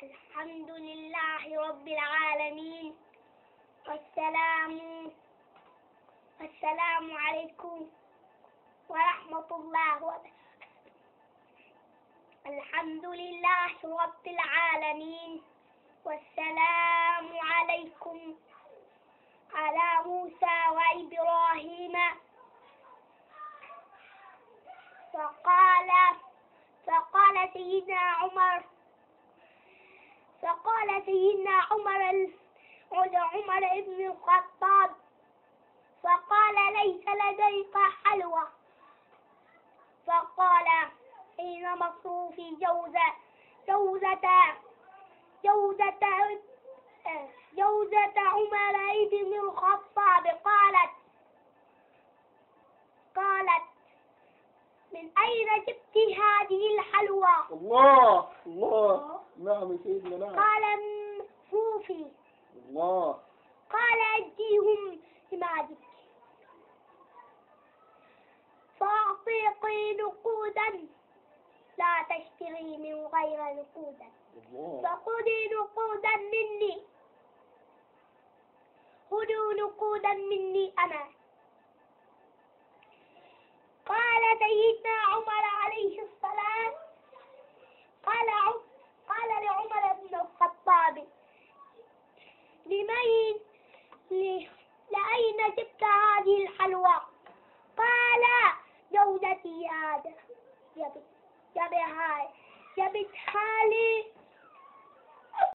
الحمد لله رب العالمين، والسلام عليكم ورحمة الله وبركاته. الحمد لله رب العالمين، والسلام عليكم على موسى وإبراهيم. فقال سيدنا عمر بن الخطاب، فقال: ليس لديك حلوى؟ فقال: حين مصروفي جوزة عمر بن الخطاب قالت: من أين جبت هذه الحلوى؟ الله نعم يا سيدنا نعم. قال: من مصروفي. الله. قال: أديهم لمالك فأعطيك نقودا لا تشتري من غير نقودا، فخذي نقودا مني أنا. قال سيدنا عمر عليه السلام، قال لعمر بن الخطاب: لأين جبت هذه الحلوى؟ قال: جوزتي هذا جبتها